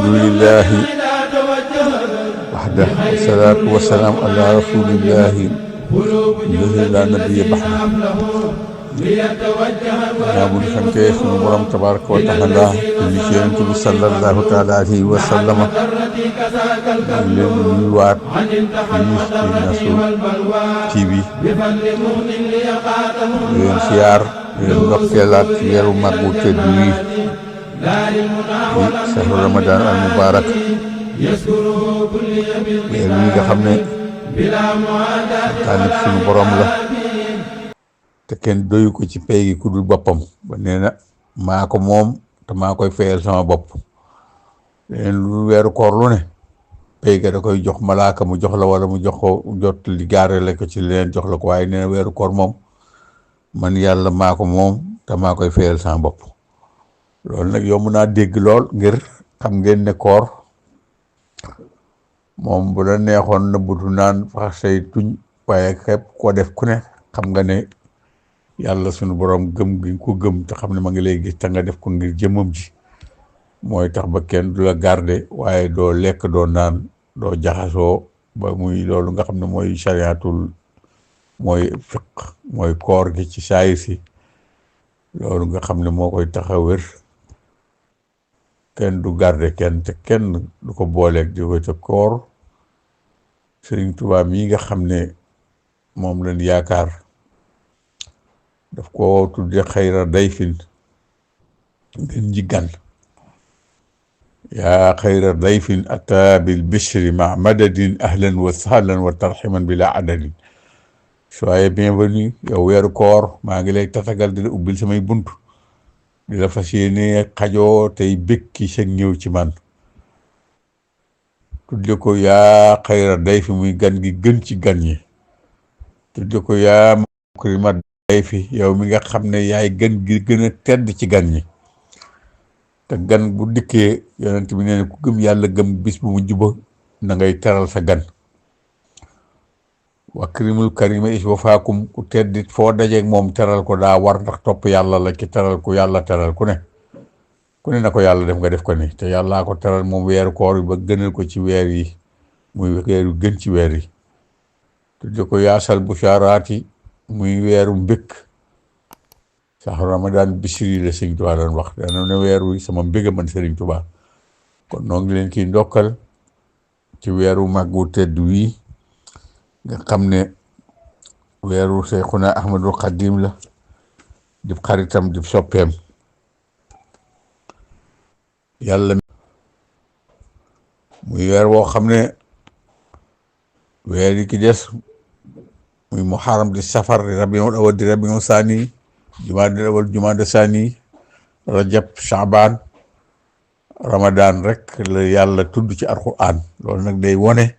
alhamdulillahi wahda wasalaatu wasalaam ala rasulillahi allazi la nabiyya ba'da. naa bu ñu santee sunu borom tabaraka wa taala julli ci yonent bi sallallahu taala alayhi wa sallama ñu leen di nuyuwaat fii ci Nasrou TV di leen siyaar di leen ndokkeelaat ci weeru màggu tedd wi di sahru Ramadan al mubarak weer wi nga xam ne tànn sunu borom la te kenn doyu ko ci pay gi ku dul boppam ba nee na maa ko moom te maa koy fayal sama bopp leneen lu weeru koor lu ne pay ga da koy jox malaaka mu jox la wala mu jox ko jot li gaarale ko ci leneen jox la ko waaye nee na weeru koor moom man yàlla maa ko moom te maa koy fayal sama bopp. loolu nag yomb naa dégg lool ngir xam ngeen ne koor moom bu la neexoon na butu naan fax say tuñ waaye képp koo def ku ne xam nga ne yàlla sunu borom gëm gi ko gëm te xam ne ma ngi lay gis te nga def ko ngir jëmmam ji mooy tax ba kenn du la garde waaye doo lekk doo naan doo jaxasoo ba muy loolu nga xam ne mooy chariatul mooy fiq mooy koor gi ci saayir si loolu nga xam ne moo koy tax a wér kenn du garde kenn te kenn du ko booleeg di ko ca koor Sëriñ Tuubaa mii nga xam ne moom lañ yaakaar daf ko tudde xayra dayfin ngeen ji gan yaa xayra dayfin ata bil bishri ma madadin ahlan wa sahlan wa tarximan bila adadin soyez bienvenu yow weeru koor maa ngi lay tatagal di la ubbil samay bunt di la fas yéene xajoo tey békki seen ñëw ci man tudde ko yaa xayra dayfi muy gan gi gën ci gan ñi tudde ko yaa mukrima dayfi yow mi nga xam ne yaay gan gi gën a tedd ci gan ñi te gan bu dikkee yonent bi nee na ku gëm yàlla gëm bis bu mujj ba na ngay teral sa gan wakrimul karima is wafaakum ku teddit foo dajeeg moom teral ko daa war ndax topp yàlla la ci teral ku yàlla teral ku ne na ko yàlla def nga def ko ni te yàllaa ko teral moom weeru koor bi ba gënal ko ci weer yi muy weeru gën ci weer yi tudde ko yaasal bushaaraati muy weeru mbëkk sax Ramadan bisiri la Sëriñ Tuubaa doon wax dana ne weeru sama mbëgg man Sëriñ Tuubaa kon noo ngi leen kiy ndokkal ci weeru màggu tedd wii nga xam ne weeru Seyxuna Ahmadul Xadim la dib xaritam dib soppeem yàlla muy weer woo xam ne weer yi ki des muy muharram di safar di rabiul awal di rabiul saani jumaada awal jumaada saani rajab shaaban ramadan rek la yàlla tudd ci alquran loolu nag day wone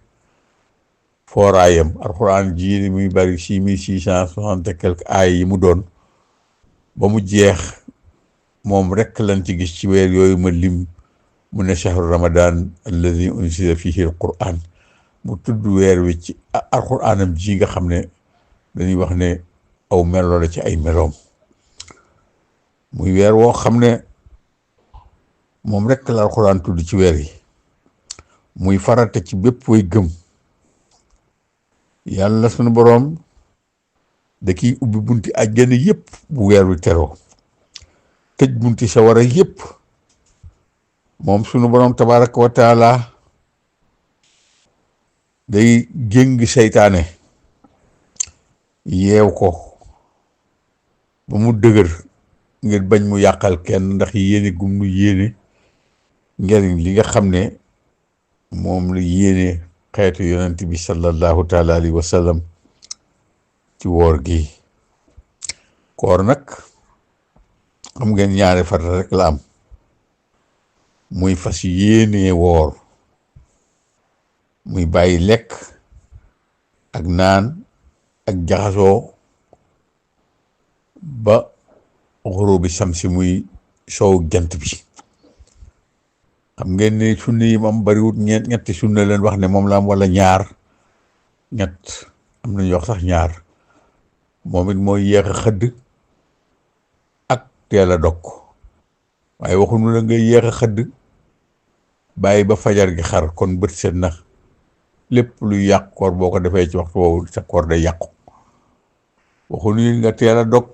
fooraayam alquran ji ni muy bari 6660 et quelques aay yi mu doon ba mu jeex moom rek lañ ci gis ci weer yooyu ma lim mu ne shahru ramadan alladi unsila fihi alquran mu tudd weer wi ci alquranam ji nga xam ne dañuy wax ne aw melo la ci ay meloom muy weer woo xam ne moom rek la alquran tudd ci weer yi muy farata ci bépp way gëm yàlla sunu boroom da kiy ubbi bunti àjjana yépp bu weer wi teroo tëj bunti sawara yépp moom sunu boroom tabaraka wa taala day jéng seytaane yeew ko ba mu dëgër ngir bañ mu yàqal kenn ndax yéene gum nu yéene njariñ li nga xam ne moom la yéene xeetu yonent bi sallallahu taala alayhi wa sallam ci woor gi koor nag xam ngeen ñaari farata rek la am muy fas yéene woor muy bàyyi lekk ak naan ak jaxasoo ba xurubi samsi muy soow jant bi xam ngeen ne sunna yi am bariwut ñetti sunna leen wax ne moom la am wala ñaar ñett am nañu wax sax ñaar moom it mooy yéex a xëdd ak teel a dog waaye waxuñu la ngay yéex a xëdd bàyyi ba fajar gi xar kon bët set na lépp luy yàq koor boo ko defee ci waxtu woowu sa koor day yàqu. waxuñu nga teel a dog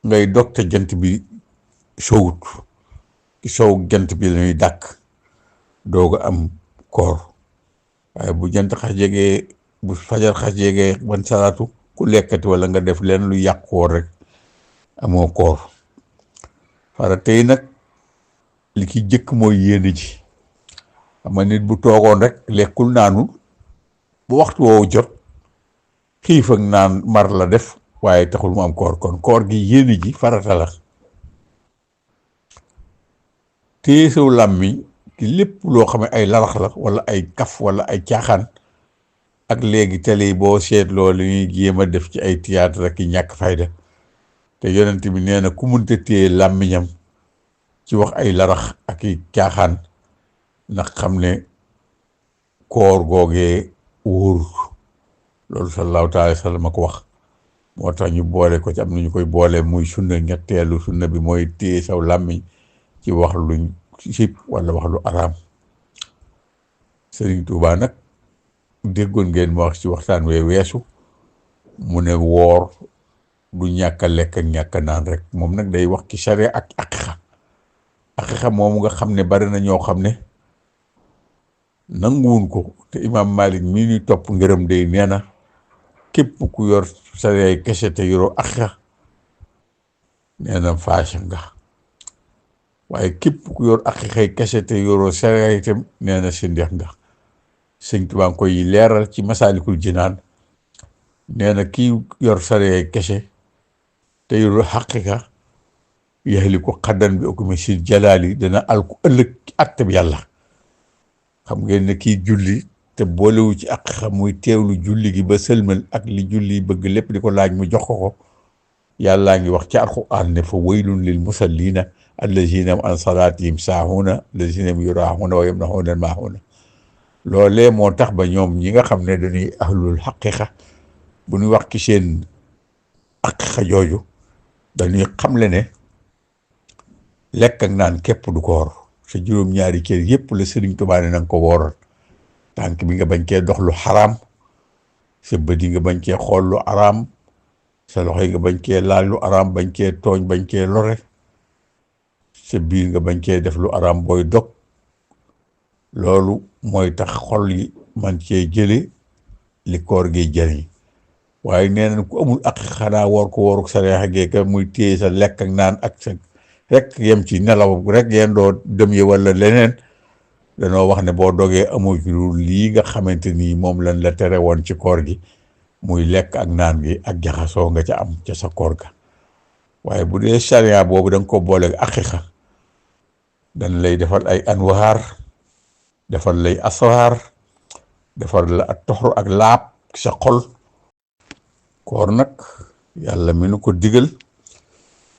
ngay dog te jant bi sowut ci sow jant bi lañuy dàkk doog a am koor waaye bu jant xas jegee bu fajar xas jegee ban salaatu ku lekkati wala nga def leen lu yàq koor rek amoo koor. fara tey nag li ki jëkk mooy yéene ji xam nga nit bu toogoon rek lekkul naanul bu waxtu woowu jot xiif ak naan mar la def waaye taxul mu am koor. kon koor gi yéene ji farata la. téye saw làmmiñ ci lépp loo xam ne ay larax la wala ay kaf wala ay caaxaan ak léegi télé yi boo seetloo li ñuy jéem a def ci ay théâtre ak i ñàkk fayda te yonent bi nee na ku munta téye làmmiñam ci wax ay larax ak i caaxaan ndax xam ne koor googee wóorul. loolu sallallahu taala wa sallam ko wax moo tax ñu boole ko ci am nañu koy boole muy sunna ñetteelu sunna bi mooy téye saw làmmiñ ci wax luñ sib wala wax lu araam. Sëriñ Tuubaa nag déggoon ngeen ma wax ci waxtaan wee weesu mu ne woor du ñàkk a lekk ak ñàkk a naan rek moom nag day wax ci sharia ak aqiqa moomu nga xam ne bari na ñoo xam ne nanguwun ko te imaam Malik mii ñuy topp ngërëm day nee na képp ku yor sharia kese te yoroo aqiqa nee na faasa nga waaye képp ku yor aqiqa kese te yoroo sharia itam nee na si ndex nga. Sëñ Tuubaa ngi koy leeral ci Masaalikul Jinaan nee na kii yor sharia kese te yoroo xaqiqa yaxliku xaddan bi okumi si jalaali dana alku ëllëg ci àtte bi yàlla. xam ngeen ne kii julli te boolewu ci aqiqa muy teewlu julli gi ba sëlmal ak li julli bëgg lépp di ko laaj mu jox ko yàllaa ngi wax ci alxuraan ne fa waylun lil musallina allazina an salaatihim saahuuna allazina yuraahuuna wa yamnahuuna al-maahuuna. loolee moo tax ba ñoom ñi nga xam ne dañuy ahlul xaqiqa bu ñu wax ci seen aqiqa jooju dañuy xamle ne lekk ak naan képp du koor sa juróom-ñaari kër yépp la Sëriñ Tuubaa ne nanga ko wooral. tànk bi nga bañ cee dox lu xaraam, sa bët yi nga bañ cee xool lu araam, sa loxo yi nga bañ cee laal lu araam, bañ cee tooñ, bañ cee lore, sa biir nga bañ cee def lu araam booy dog. loolu mooy tax xol yi man cee jële li koor gi jëriñ. waaye nee na ku amul ak xanaa woor ko wooruk sa reexa geeka muy téye sa lekk ak naan ak sa rek yem ci nelaw rek yéen doo dem yi wala leneen. danoo wax ne boo dogee amoo ci lu lii nga xamante ni moom lañ la tere woon ci koor gi muy lekk ak naan gi ak jaxasoo nga ca am ca sa koor ga. waaye bu dee charia boobu da nga ko boole aqiqa dañ lay defal ay anwaar, defal lay asraar, defal la ak toxru ak laab sa xol. koor nag yàlla mi nu ko digal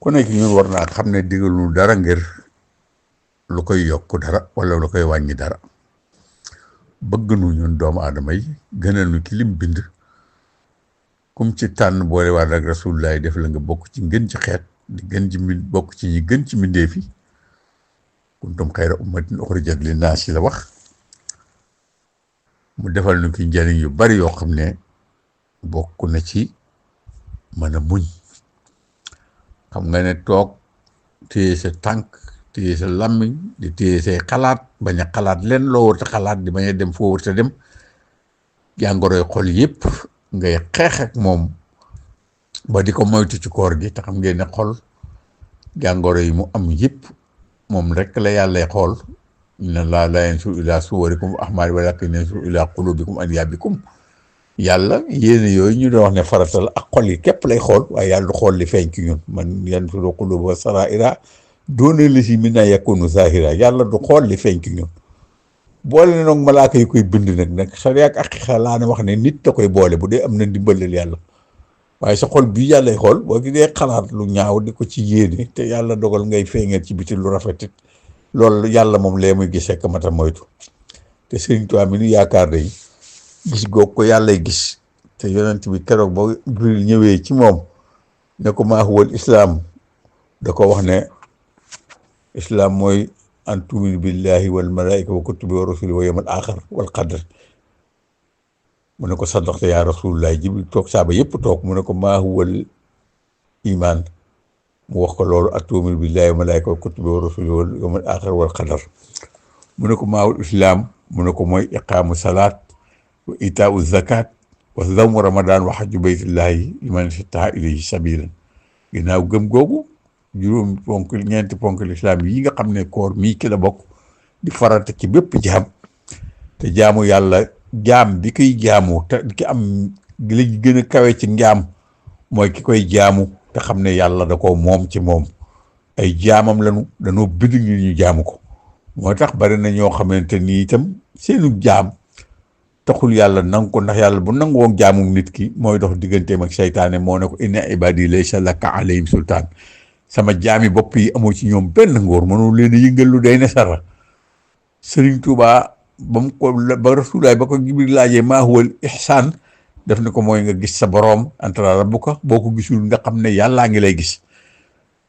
ku nekk ñun war naa xam ne digal nu dara ngir lu koy yokk dara wala lu koy wàññi dara. bëgg nu ñun doomu aadama yi gënal nu ki lim bind kum ci tànn boole waat ak rasulullah def la nga bokk ci ngën ci xeet di gën ci bokk ci ñi gën ci mbindeef yi. kuntum xayra ummatin uxrijat linnaasi la wax. mu defal nu ki njëriñ yu bari yoo xam ne bokk na ci mën a muñ. xam nga ne toog téye sa tànk téye sa làmmiñ di téye say xalaat bañ a xalaat leen loo war a xalaat di bañ a dem foo war a dem jàngoroy xol yëpp ngay xeex ak moom ba di ko moytu ci koor gi. te xam ngeen ne xol jàngoro yi mu am yëpp moom rek la yàllay xool. inna llaaha laa yanzuru ilaa suwarikum wa a'maalikum walaakin yanzuru ilaa quluubikum wa anyaabikum. yàlla yéene yooyu ñu doon wax ne farata la ak xol yi képp lay xool waaye yàlla du xool li feeñ ci ñun. man yanzuru quluuba wa saraa'ira doone li si min na yakunu zahira. yàlla du xool li feeñ ci ñun. boole na nag malaaka yi koy bind nag sariya ak aqiqa laa ne wax ne nit da koy boole bu dee am na ndimbalal yàlla. waaye sa xol bii yàllay xool boo gi dee xalaat lu ñaaw di ko ci yéene te yàlla dogal ngay feeñal ci biti lu rafetit loolu yàlla moom lee muy gisee ka mata moytu. te Sëriñ Tuubaa mi nu yaakaar day gis goog ko yàllay gis te yonent bi keroog ba Jibril ñëwee ci moom ne ko maa huwal islaam da ko wax ne islaam mooy an tuminu billahi wal malaika wa kutubi wa rusuli wa yawmal axir wal qadr mu ne ko sadaqta ya rasulullah. Jibril toog saaba yëpp toog mu ne ko maa huwal iman mu wax ko loolu an tuminu billahi wa malaika wa kutubi wa rusuli wa yawmal axir wal qadr mu ne ko maa huwal islam mu ne ko mooy iqaamu salaat wa itaau zakat wa zawmu ramadan wa hajju baytillahi liman istata'a ilayhi sabilan. ginnaaw gëm googu juróom ponk ñeenti ponk lislaam yi nga xam ne koor mii ki la bokk di farata ci bépp jaam te jaamu yàlla jaam bi koy jaamu te ki am li gën a kawe ci njaam mooy ki koy jaamu te xam ne yàlla da ko moom ci moom ay jaamam lañu dañoo bind ñu jaamu ko. moo tax bari na ñoo xamante ni itam seenu jaam taxul yàlla nangu ko, ndax yàlla bu nangu woon jaamu nit ki mooy dox digganteem ak seytaane. moo ne ko inna ibadi laysa laka alayhim sultaan, sama jaami bopp yi amoo ci ñoom benn ngóor, mënoo leen a yëngal lu day ne sara. Sëriñ Tuubaa ba rasulaay ba ko Jibril laajee maa huwal ihsaan def ne ko mooy nga gis sa boroom anta rabbuka, boo ko gisul nga xam ne yàllaa ngi lay gis.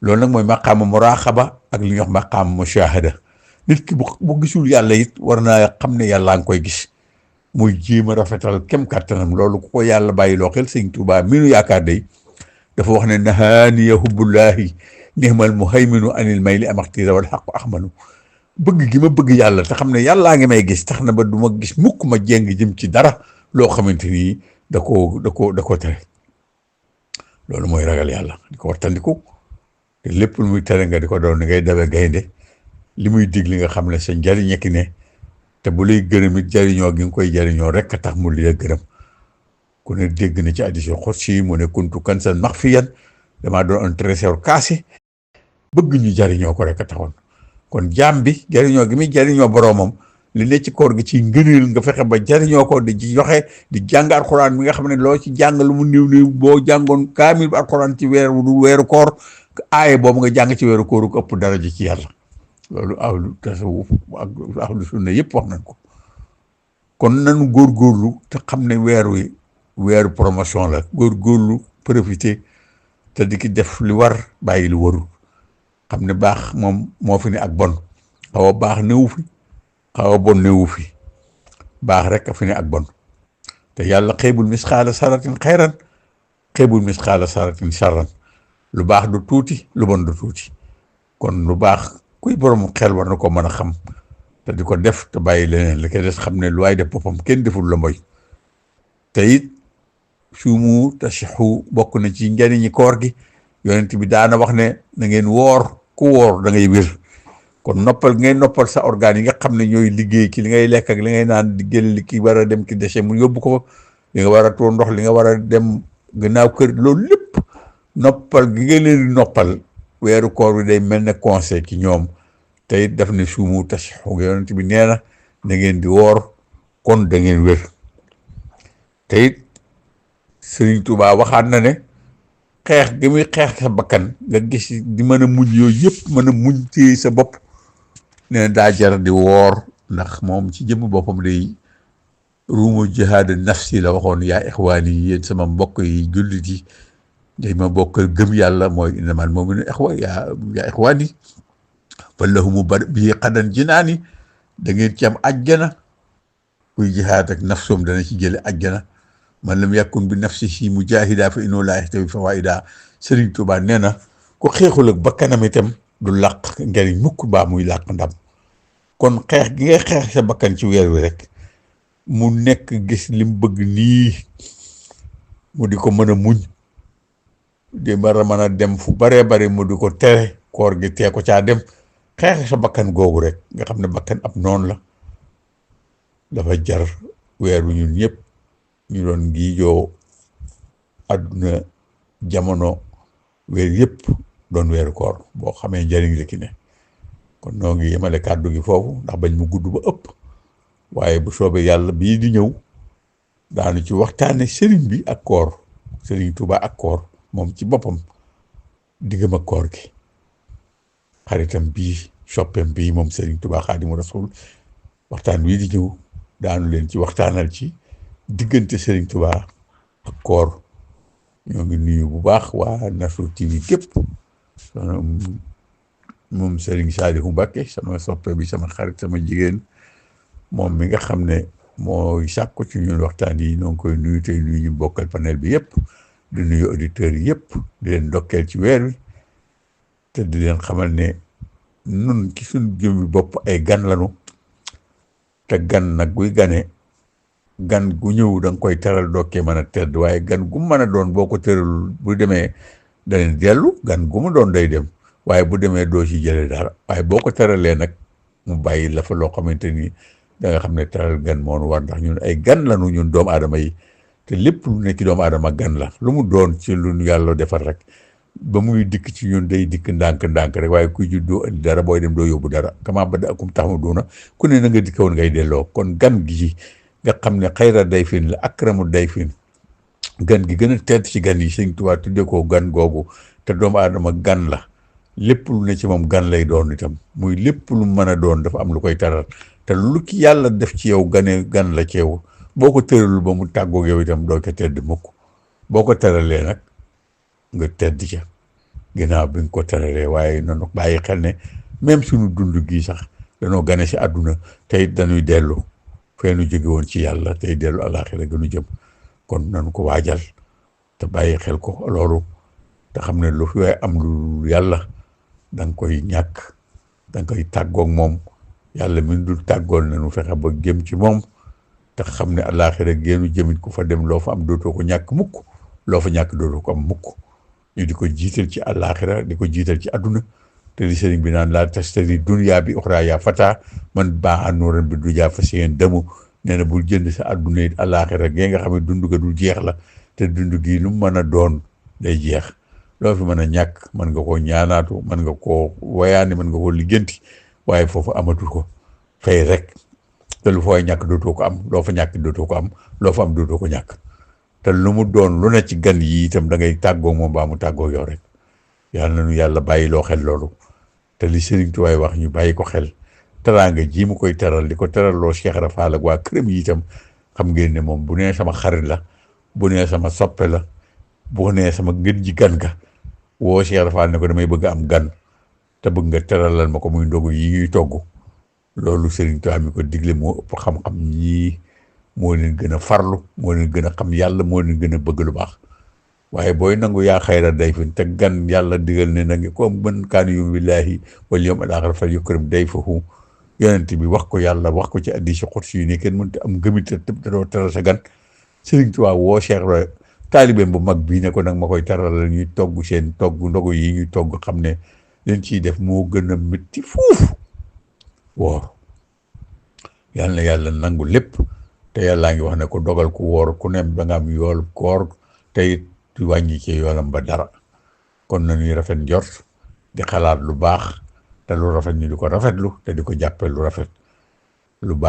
loolu nag mooy maqaama muraaxaba ak li ñuy wax maqaama mushahada. nit ki bu gisul yàlla it war naa xam ne yàllaa ngi koy gis, muy jéem a rafetal kem kàttanam. loolu ku ko yàlla bàyyi loo xel. Sëriñ Tuubaa mi nu yaakaar day dafa wax ne nahaaniya hubbullahi nihmal muhayminu anil mayli amaxtira wal xaqu axmanu. bëgg gi ma bëgg yàlla te xam ne yàllaa ngi may gis tax na ba du ma gis mukk ma jéng jëm ci dara loo xamante ni da koo tere. loolu mooy ragal yàlla, di ko wattandiku te lépp lu muy tere nga di ko doon ni ngay dawe gaynde. li muy dig li nga xam ne sa njariñ ki ne, te bu lay gërëm it jariñoo gi nga koy jariñoo rek a tax mu li la gërëm. ku ne dégg na ci hadiis xudsi mu ne kuntu kanzan maxfiyan, damaa doon un trésor caché, bëgg ñu jariñoo ko rek a taxoon. kon jaam bi jariñoo gi muy jariñoo boroomam li ne ci koor gi ci ngëneel nga fexe ba jariñoo ko di ci joxe, di jàng alxuraan mi nga xam ne loo ci jàng lu mu néew néew boo jàngoon kaamil bu alxuraan ci weeru koor, aaye boobu nga jàng ci weeru koor ko ëpp daraja ci yàlla. loolu ahlu tasawuf ak ahlu sunna yëpp wax nañ ko. kon nanu góorgóorlu te xam ne weeru promotion la. góorgóorlu profité te di ki def li war bàyyi lu warul. xam ne baax moom moo fi ne ak bon. xaw a baax newu fi, xaw a bon newu fi, baax rek a fi ne ak bon. te yàlla xeebul misqaala saratin xayran, xeebul misqaala saratin sarran. lu baax du tuuti, lu bon du tuuti. kon lu baax kuy borom xel war na ko mën a xam te di ko def te bàyyi leneen li koy des xam ne lu waay def boppam kenn deful la mboy. te it suumu tasixu bokk na ci njariñi koor gi. yonent bi daana wax ne na ngeen woor, ku woor da ngay wér. kon noppal ngay noppal sa organes yi nga xam ne ñooy liggéey ki li ngay lekk ak li ngay naan, di jël li ki war a dem ki déchet mu yóbbu ko, li nga war a tuur ndox, li nga war a dem gannaaw kër, loolu lépp noppal gi nga leen di noppal weeru koor bi day mel ne conseil ci ñoom. te it def ne suumu tasixu yonent bi nee na ngeen di woor kon da ngeen wér. te it Sëriñ Tuubaa waxaat na ne xeex gi muy xeex sa bakkan nga gis di mën a muñ yooyu yëpp, mën a muñ téye sa bopp, nee na daa jar di woor. ndax moom ci jëmm boppam day ruumu jihaad nafsi la waxoon. yaa ixwaani yi, yéen sama mbokk yi jullit yi day ma bokk gëm yàlla, mooy innamal mu'minuuna ixwa, yaa ixwaani fa lahumu bii xadan jinaani, da ngeen ci am ajjana. kuy jihaad ak nafsoom dana ci jële ajjana. man lam yakun bi nafsihi mujahida fa innahu laa yastawi fawaida. Sëriñ Tuubaa nee na ku xeexul ak bakkanam itam du làq njariñ mukk baa muy làq ndam. kon xeex gi ngay xeex sa bakkan ci weer wi rek mu nekk gis li mu bëgg nii mu di ko mën a muñ, di war a mën a dem fu baree bari mu di ko tere, koor gi tee ko caa dem. xeex sa bakkan googu rek nga xam ne bakkan ab noonu la. dafa jar weer wi ñun ñëpp ñu doon ngiijoo àdduna jamono weer yëpp doon weeru koor boo xamee njëriñ la ki ne. kon noo ngi yemale kàddu gi foofu ndax bañ mu gudd ba ëpp. waaye bu soobee yàlla bii di ñëw daanu ci waxtaane sëriñ bi ak koor, Sëriñ Tuubaa ak koor moom ci boppam, diggam ak koor gi, xaritam bii, soppeem bii moom Sëriñ Tuubaa Xaadimu Rasuul. waxtaan wii di ñëw daanu leen ci waxtaanal ci diggante Sëriñ Tuubaa ak koor. ñoo ngi nuyu bu baax waa Nasrou TV gépp, moom Serigne Saliou Mbacké sama soppe bi sama xarit sama jigéen moom mi nga xam ne mooy sàkku ci ñun waxtaan yi ñoo ngi koy nuyu tey nuyu ñu bokkal panel bi yëpp di nuyu auditeurs yi yëpp di leen ndokkeel ci weer wi te di leen xamal ne nun ci suñu jëmmi bopp ay gan lanu te gan nag guy gane gan gu ñëw da nga koy teral dokkee mën a tedd waaye gan gu mën a doon boo ko tëralul bu demee danañ dellu gan gu mu doon day dem waaye bu demee doo ci jëlee dara waaye boo ko teralee nag mu bàyyi la fa loo xamante ni da nga xam ne teral gan moo nu war ndax ñun ay gan lanu ñun doomu aadama yi te lépp lu nekk ci doomu aadama gan la lu mu doon ci lu ñu yàlla defar rek ba muy dikk ci ñun day dikk ndànk-ndànk rek waaye kuy juddoo indi dara booy dem doo yóbbu dara kama bada akum tax mu duuna ku ne na nga dikkoon ngay delloo kon gan gi nga xam ne xayra dayfin la akramu dayfin gan gi gën a tedd ci gan yi Sëñ Tuubaa tuddee ko gan googu te doomu aadama gan la lépp lu ne ci moom gan lay doon itam muy lépp lu mën a doon dafa am lu koy taral te lu ki yàlla def ci yow gan la ci yow boo ko tëralul ba mu tàggoog yow itam doo ko tedd mukk boo ko teralee nag nga tedd ca ginnaaw bi nga ko teralee waaye noonu bàyyi xel ne même suñu dund gii sax danoo gane si àdduna te it dañuy dellu fee nu jóge woon ci yàlla tey dellu àllaaxira gënu jëm kon nañu ko waajal te bàyyi xel ko loolu te xam ne lu fi waaye am lu yàlla da nga koy ñàkk da nga koy tàggoog moom yàlla min dul tàggool nañu fexe ba jëm ci moom te xam ne àllaaxira génnu jëmit ku fa dem loo fa am dootoo ko ñàkk mukk loo fa ñàkk dootoo ko am mukk ñu di ko jiital ci àllaaxira di ko jiital ci àdduna te li sëriñ bi naan laa tastari dunya bi uxra yaa fata man baa nuuran bi du jaa fa seen demu nee na bul jënd sa àdduna it àllaaxira gee nga xam ne dund ga dul jeex la te dund gi lu mu mën a doon day jeex loo fi mën a ñàkk mën nga koo ñaanaatu mën nga koo wayaani mën nga koo ligganti waaye foofu amatul ko fay rek te lu fooy ñàkk dootoo ko am loo fa ñàkk dootoo ko am loo fa am dootoo ko ñàkk te lu mu doon lu ne ci gan yi itam da ngay tàggoo moom baa mu tàggoo yow rek yàlla na nu yàlla bàyyi loo xel loolu te li Sëriñ Tuubaa wax ñu bàyyi ko xel teraanga ji mu koy teral di ko teral loo Cheikh Rafal ak waa këram yi itam xam ngeen ne moom bu nee sama xarit la bu nee sama soppe la bu nee sama ngën ji gan ga woo Cheikh Rafal ne ko damay bëgg am gan te bëgg nga teralal ma ko muy ndogu yi ñuy togg loolu Sëriñ Tuubaa mi ko digle moo ëpp xam-xam ñii moo leen gën a farlu moo leen gën a xam yàlla moo leen gën a bëgg lu baax waaye booy nangu yaa xayra dayfin te gan yàlla digal ne na ngi ko mën kaanu yu billaahi wal yawmil aaxir fal yukrim dayfahu yonent bi wax ko yàlla wax ko ci hadiis qudsi yu ne kenn mënta am gëmite te doo teral sa gan Sëriñ Tuubaa woo Cheikh Ibra taalibeem bu mag bii ne ko nag ma koy teral la ñuy togg seen togg ndogu yi ñuy togg xam ne leen ciy def moo gën a métti fuuf woor yàlla na yàlla nangu lépp te yàllaa ngi wax ne ko dogal ku woor ku ne da nga am yool koor te it wàññi ci yoolam ba dara kon nañuy rafet njort di xalaat lu baax te lu rafet ñu di ko rafetlu te di ko jàppee lu rafet lu baax